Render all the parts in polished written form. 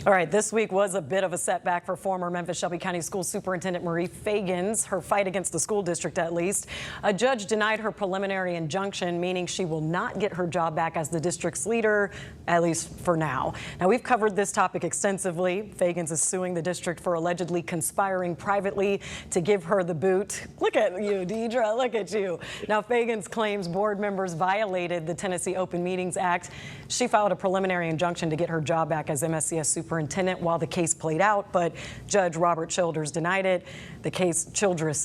All right, this week was a bit of a setback for former Memphis Shelby County School Superintendent Marie Feagins, her fight against the school district at least. A judge denied her preliminary injunction, meaning she will not get her job back as the district's leader, at least for now. Now, we've covered this topic extensively. Feagins is suing the district for allegedly conspiring privately to give her the boot. Look at you, Deidre, look at you. Now, Feagins claims board members violated the Tennessee Open Meetings Act. She filed a preliminary injunction to get her job back as MSCS Superintendent while the case played out, but Judge Robert Childers denied it. The case, Childers,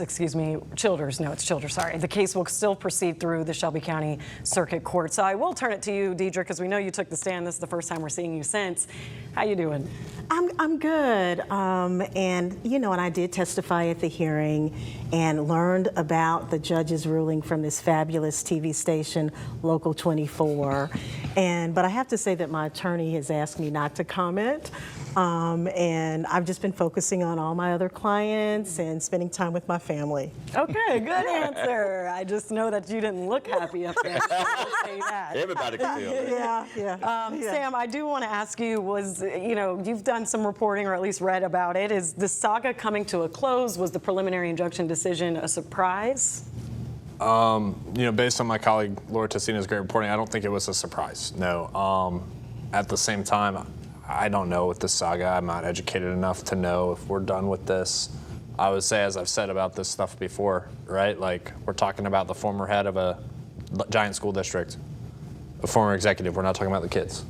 no, it's Childers, sorry. The case will still proceed through the Shelby County Circuit Court. So I will turn it to you, Deidre, because we know you took the stand. This is the first time we're seeing you since. How you doing? I'm good. And I did testify at the hearing and learned about the judge's ruling from this fabulous TV station, Local 24. But I have to say that my attorney has asked me not to comment. And I've just been focusing on all my other clients and spending time with my family. Okay, good answer. I just know that you didn't look happy up there. Say that. Everybody can feel it. Yeah. Sam, I do want to ask you, you've done some reporting or at least read about it. Is the saga coming to a close? Was the preliminary injunction decision a surprise? Based on my colleague Laura Tessina's great reporting, I don't think it was a surprise. No. At the same time, I don't know with this saga. I'm not educated enough to know if we're done with this. I would say, as I've said about this stuff before, right? Like, we're talking about the former head of a giant school district, a former executive. We're not talking about the kids.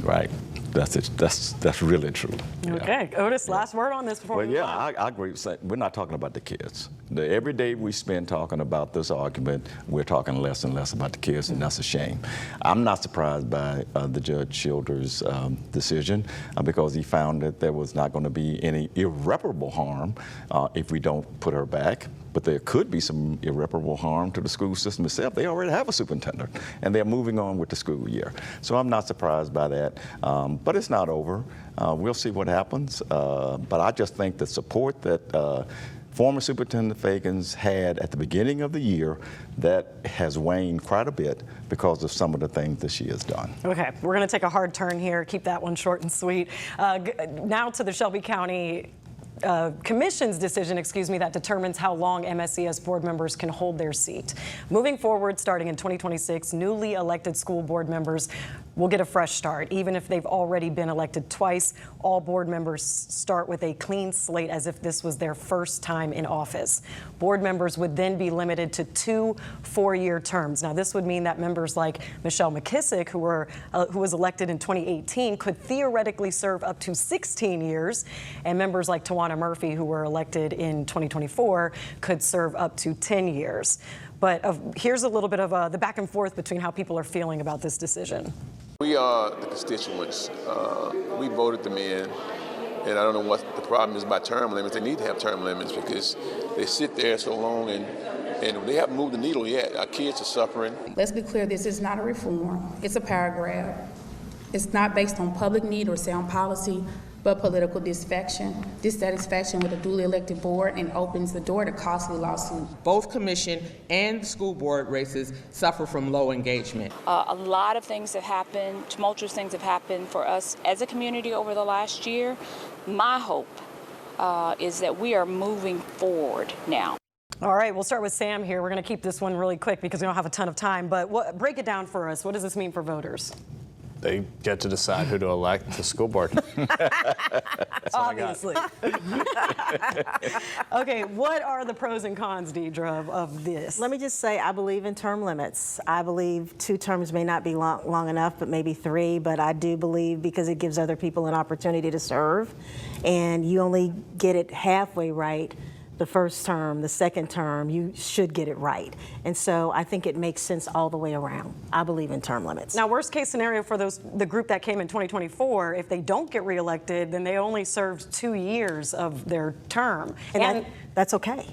Right. That's it. That's really true. Okay, Yeah. Otis, last word on this before we move on. I agree. We're not talking about the kids. Every day we spend talking about this argument, we're talking less and less about the kids, and that's a shame. I'm not surprised by the Judge Childers' decision because he found that there was not going to be any irreparable harm if we don't put her back. But there could be some irreparable harm to the school system itself. They already have a superintendent, and they're moving on with the school year. So I'm not surprised by that. But it's not over. We'll see what happens. But I just think the support that former Superintendent Feagins had at the beginning of the year, that has waned quite a bit because of some of the things that she has done. Okay, we're going to take a hard turn here. Keep that one short and sweet. Now to the Shelby County Commission's decision, that determines how long MSCS board members can hold their seat. Moving forward, starting in 2026, newly elected school board members will get a fresh start. Even if they've already been elected twice, all board members start with a clean slate as if this was their first time in office. Board members would then be limited to 2 4-year terms. Now, this would mean that members like Michelle McKissick, who was elected in 2018, could theoretically serve up to 16 years, and members like Tawana Murphy, who were elected in 2024, could serve up to 10 years. But here's a little bit of the back and forth between how people are feeling about this decision. We are the constituents. We voted them in, and I don't know what the problem is about term limits. They need to have term limits because they sit there so long and they haven't moved the needle yet. Our kids are suffering. Let's be clear, this is not a reform. It's a paragraph. It's not based on public need or sound policy, but political dissatisfaction with a duly elected board, and opens the door to costly lawsuits. Both commission and school board races suffer from low engagement. A lot of things have happened, tumultuous things have happened for us as a community over the last year. My hope is that we are moving forward now. All right, we'll start with Sam here. We're going to keep this one really quick because we don't have a ton of time, but break it down for us. What does this mean for voters? They get to decide who to elect to school board. Obviously. Okay, what are the pros and cons, Deidre, of this? Let me just say, I believe in term limits. I believe 2 terms may not be long enough, but maybe 3. But I do believe, because it gives other people an opportunity to serve, and you only get it halfway right the first term, the second term, you should get it right. And so I think it makes sense all the way around. I believe in term limits. Now, worst case scenario for the group that came in 2024, if they don't get reelected, then they only served 2 years of their term. And that's okay.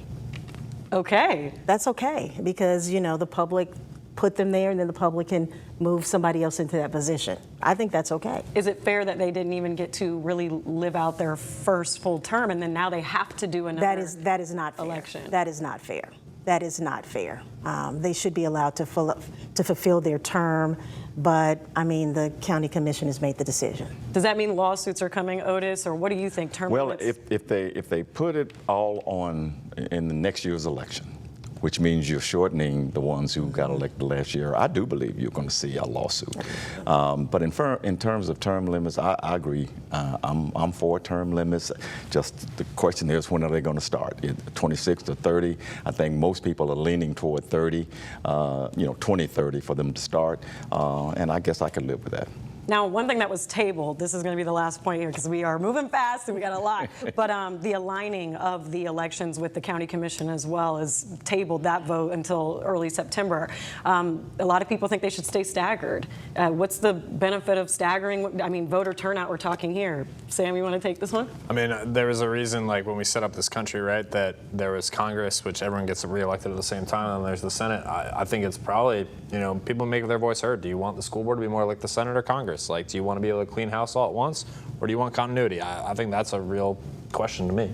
Okay. That's okay, because, the public put them there, and then the public can move somebody else into that position. I think that's okay. Is it fair that they didn't even get to really live out their first full term, and then now they have to do another that is not fair. election? That is not fair. that is not fair. They should be allowed to fulfill their term, but I mean, the county commission has made the decision. Does that mean lawsuits are coming, Otis, or what do you think? Term Well, limits? if they put it all on in the next year's election, which means you're shortening the ones who got elected last year, I do believe you're going to see a lawsuit. But in terms of term limits, I agree. I'm for term limits. Just the question is, when are they going to start? 26 to 30? I think most people are leaning toward 30, 2030 for them to start. And I guess I could live with that. Now, one thing that was tabled, this is going to be the last point here because we are moving fast and we got a lot, but the aligning of the elections with the county commission as well is tabled, that vote, until early September. A lot of people think they should stay staggered. What's the benefit of staggering? I mean, voter turnout, we're talking here. Sam, you want to take this one? I mean, there was a reason, like when we set up this country, right, that there was Congress, which everyone gets reelected at the same time, and there's the Senate. I think it's probably, people make their voice heard. Do you want the school board to be more like the Senate or Congress? Like, do you want to be able to clean house all at once, or do you want continuity? I think that's a real question to me.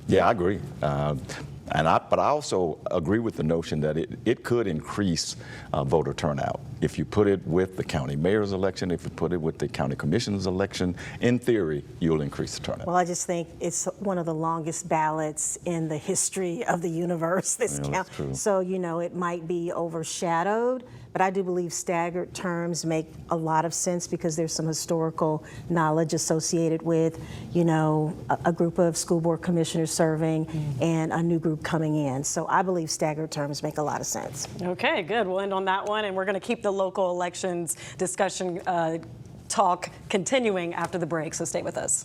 Yeah, I agree. But I also agree with the notion that it could increase voter turnout. If you put it with the county mayor's election, if you put it with the county commission's election, in theory, you'll increase the turnout. Well, I just think it's one of the longest ballots in the history of the universe, this count. True. So, it might be overshadowed, but I do believe staggered terms make a lot of sense because there's some historical knowledge associated with, a group of school board commissioners serving and a new group coming in. So I believe staggered terms make a lot of sense. Okay, good. We'll end on that one, and we're going to keep the local elections discussion talk continuing after the break, so stay with us.